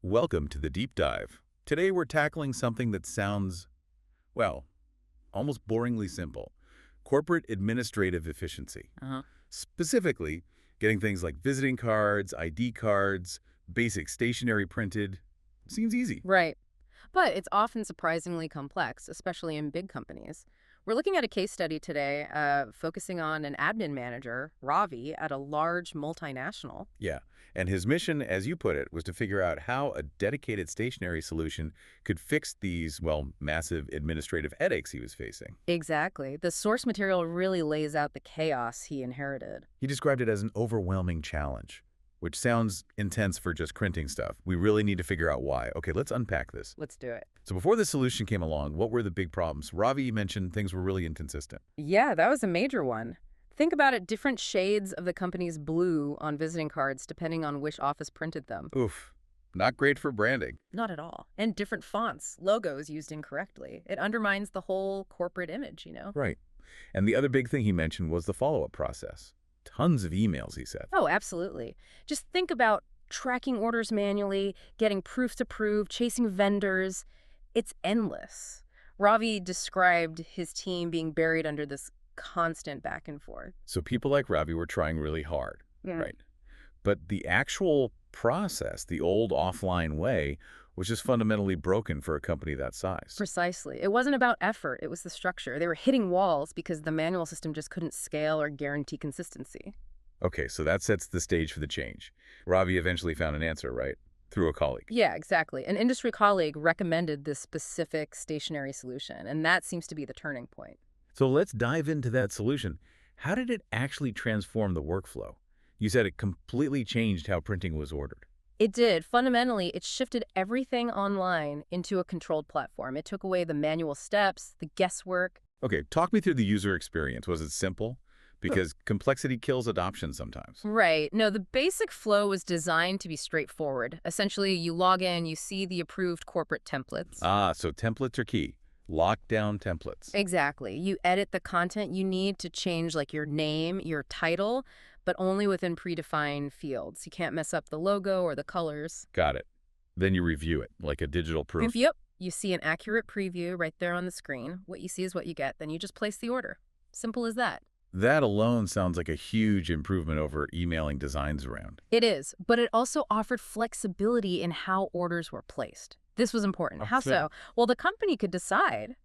Welcome to the deep dive. Today we're tackling something that sounds, well, almost boringly simple. Corporate administrative efficiency. Uh-huh. Specifically, getting things like visiting cards, ID cards, basic stationery printed. Seems easy. Right. But it's often surprisingly complex, especially in big companies. We're looking at a case study today focusing on an admin manager, Ravi, at a large multinational. Yeah, and his mission, as you put it, was to figure out how a dedicated stationery solution could fix these, well, massive administrative headaches he was facing. Exactly. The source material really lays out the chaos he inherited. He described it as an overwhelming challenge, which sounds intense for just printing stuff. We really need to figure out why. Okay, let's unpack this. Let's do it. So before the solution came along, what were the big problems? Ravi mentioned things were really inconsistent. Yeah, that was a major one. Think about it, different shades of the company's blue on visiting cards depending on which office printed them. Oof, not great for branding. Not at all. And different fonts, logos used incorrectly. It undermines the whole corporate image, you know? Right. And the other big thing he mentioned was the follow-up process. Tons of emails, he said. Oh, absolutely. Just think about tracking orders manually, getting proofs approved, chasing vendors. It's endless. Ravi described his team being buried under this constant back and forth. So people like Ravi were trying really hard, Yeah. right? But the actual process, the old offline way, was just fundamentally broken for a company that size. Precisely. It wasn't about effort, it was the structure. They were hitting walls because the manual system just couldn't scale or guarantee consistency. Okay, so that sets the stage for the change. Ravi eventually found an answer, right? Through a colleague. Yeah, exactly. An industry colleague recommended this specific stationary solution, and that seems to be the turning point. So let's dive into that solution. How did it actually transform the workflow? You said it completely changed how printing was ordered. It did. Fundamentally, it shifted everything online into a controlled platform. It took away the manual steps, the guesswork. Okay, talk me through the user experience. Was it simple? Because complexity kills adoption sometimes. Right. No, the basic flow was designed to be straightforward. Essentially, you log in, you see the approved corporate templates. Ah, so templates are key. Lockdown templates. Exactly. You edit the content you need to change like your name, your title, but only within predefined fields. You can't mess up the logo or the colors. Got it. Then you review it, like a digital proof. Yep. You see an accurate preview right there on the screen. What you see is what you get. Then you just place the order. Simple as that. That alone sounds like a huge improvement over emailing designs around. It is, but it also offered flexibility in how orders were placed. This was important. How so? Well, the company could decide,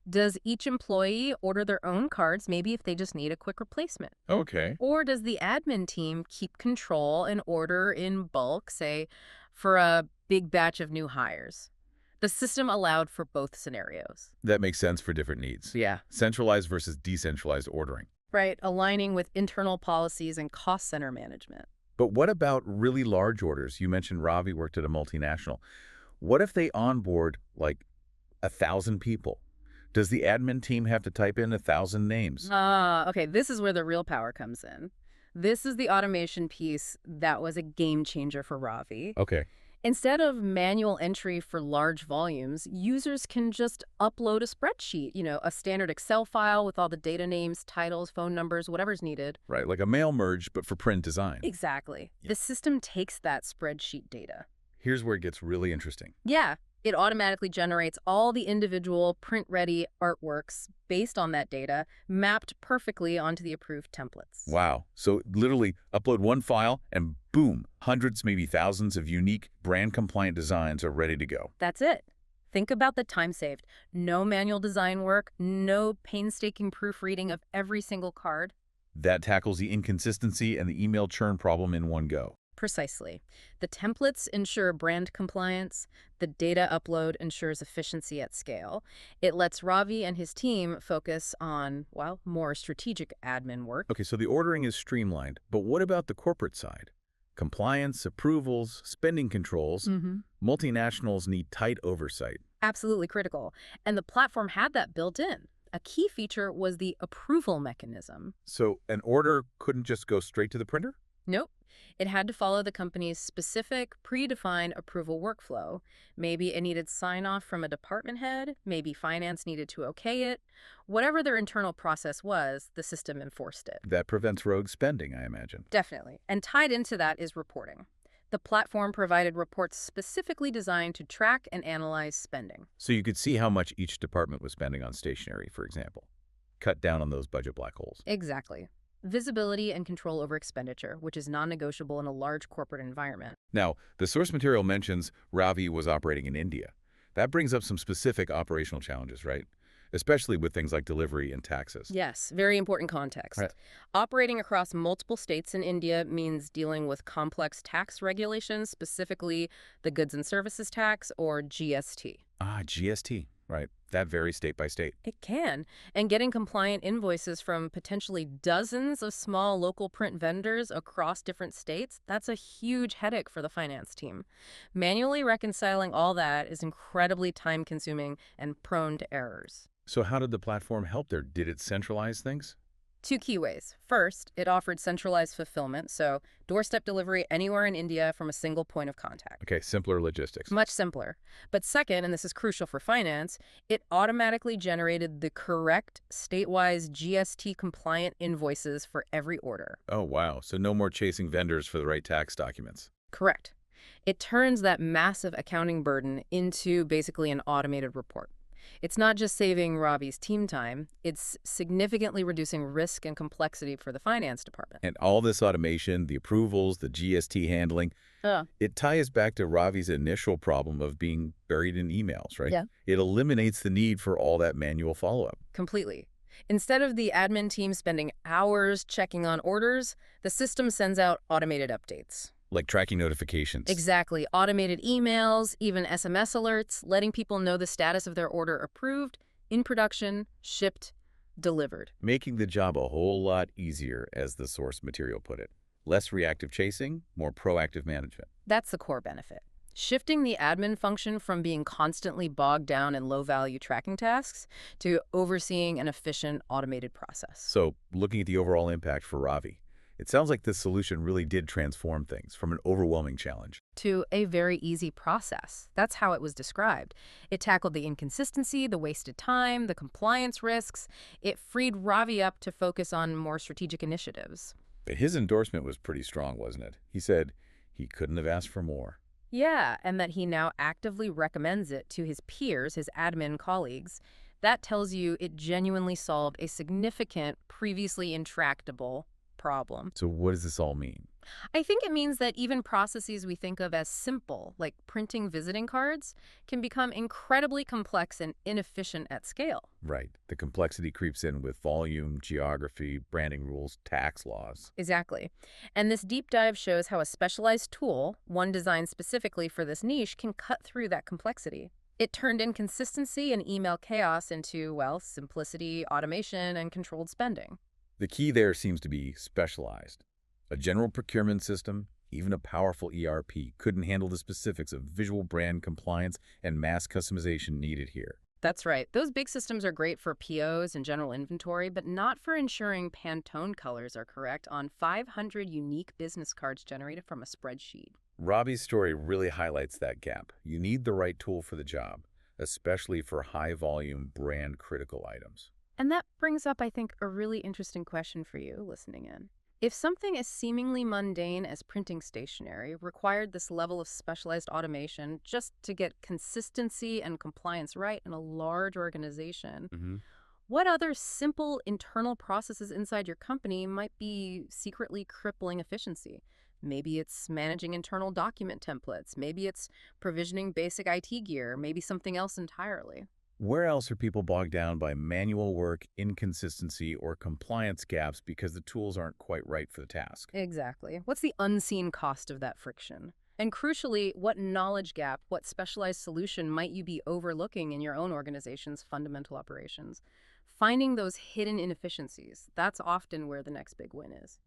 does each employee order their own cards, maybe if they just need a quick replacement? Okay. Or does the admin team keep control and order in bulk, say, for a big batch of new hires? The system allowed for both scenarios. That makes sense for different needs. Yeah. Centralized versus decentralized ordering. Right, aligning with internal policies and cost center management. But what about really large orders? You mentioned Ravi worked at a multinational. What if they onboard like 1,000 people? Does the admin team have to type in 1,000 names? Okay, this is where the real power comes in. This is the automation piece that was a game changer for Ravi. Okay. Instead of manual entry for large volumes, users can just upload a spreadsheet, a standard Excel file with all the data names, titles, phone numbers, whatever's needed. Right, like a mail merge, but for print design. Exactly. Yeah. The system takes that spreadsheet data. Here's where it gets really interesting. Yeah, it automatically generates all the individual print-ready artworks based on that data, mapped perfectly onto the approved templates. Wow. So literally upload one file and boom, hundreds, maybe thousands of unique brand-compliant designs are ready to go. That's it. Think about the time saved. No manual design work, no painstaking proofreading of every single card. That tackles the inconsistency and the email churn problem in one go. Precisely. The templates ensure brand compliance. The data upload ensures efficiency at scale. It lets Ravi and his team focus on, well, more strategic admin work. Okay, so the ordering is streamlined, but what about the corporate side? Compliance, approvals, spending controls. Multinationals need tight oversight. Absolutely critical. And the platform had that built in. A key feature was the approval mechanism. So an order couldn't just go straight to the printer? Nope. It had to follow the company's specific, predefined approval workflow. Maybe it needed sign-off from a department head. Maybe finance needed to okay it. Whatever their internal process was, the system enforced it. That prevents rogue spending, I imagine. Definitely. And tied into that is reporting. The platform provided reports specifically designed to track and analyze spending. So you could see how much each department was spending on stationery, for example. Cut down on those budget black holes. Exactly. Visibility and control over expenditure, which is non-negotiable in a large corporate environment. Now, the source material mentions Ravi was operating in India. That brings up some specific operational challenges, right? Especially with things like delivery and taxes. Yes, very important context. Right. Operating across multiple states in India means dealing with complex tax regulations, specifically the Goods and Services Tax, or GST. Ah, GST, right. That varies state by state. It can. And getting compliant invoices from potentially dozens of small local print vendors across different states, that's a huge headache for the finance team. Manually reconciling all that is incredibly time-consuming and prone to errors. So how did the platform help there? Did it centralize things? Two key ways. First, it offered centralized fulfillment, so doorstep delivery anywhere in India from a single point of contact. Okay, simpler logistics. Much simpler. But second, and this is crucial for finance, it automatically generated the correct state-wise GST-compliant invoices for every order. Oh, wow. So no more chasing vendors for the right tax documents. Correct. It turns that massive accounting burden into basically an automated report. It's not just saving Ravi's team time, it's significantly reducing risk and complexity for the finance department. And all this automation, the approvals, the GST handling, it ties back to Ravi's initial problem of being buried in emails, right? Yeah. It eliminates the need for all that manual follow-up. Completely. Instead of the admin team spending hours checking on orders, the system sends out automated updates. Like tracking notifications. Exactly. Automated emails, even SMS alerts, letting people know the status of their order approved, in production, shipped, delivered. Making the job a whole lot easier, as the source material put it. Less reactive chasing, more proactive management. That's the core benefit. Shifting the admin function from being constantly bogged down in low-value tracking tasks to overseeing an efficient, automated process. So, looking at the overall impact for Ravi, it sounds like this solution really did transform things from an overwhelming challenge to a very easy process. That's how it was described. It tackled the inconsistency, the wasted time, the compliance risks. It freed Ravi up to focus on more strategic initiatives. But his endorsement was pretty strong, wasn't it? He said he couldn't have asked for more. Yeah, and that he now actively recommends it to his peers, his admin colleagues. That tells you it genuinely solved a significant, previously intractable problem. So what does this all mean? I think it means that even processes we think of as simple, like printing visiting cards, can become incredibly complex and inefficient at scale. Right. The complexity creeps in with volume, geography, branding rules, tax laws. Exactly. And this deep dive shows how a specialized tool, one designed specifically for this niche, can cut through that complexity. It turned inconsistency and email chaos into, well, simplicity, automation, and controlled spending. The key there seems to be specialized. A general procurement system, even a powerful ERP, couldn't handle the specifics of visual brand compliance and mass customization needed here. That's right. Those big systems are great for POs and general inventory, but not for ensuring Pantone colors are correct on 500 unique business cards generated from a spreadsheet. Robbie's story really highlights that gap. You need the right tool for the job, especially for high-volume, brand-critical items. And that brings up, I think, a really interesting question for you listening in. If something as seemingly mundane as printing stationery required this level of specialized automation just to get consistency and compliance right in a large organization, what other simple internal processes inside your company might be secretly crippling efficiency? Maybe it's managing internal document templates. Maybe it's provisioning basic IT gear. Maybe something else entirely. Where else are people bogged down by manual work, inconsistency, or compliance gaps because the tools aren't quite right for the task? Exactly. What's the unseen cost of that friction? And crucially, what knowledge gap, what specialized solution might you be overlooking in your own organization's fundamental operations? Finding those hidden inefficiencies, that's often where the next big win is.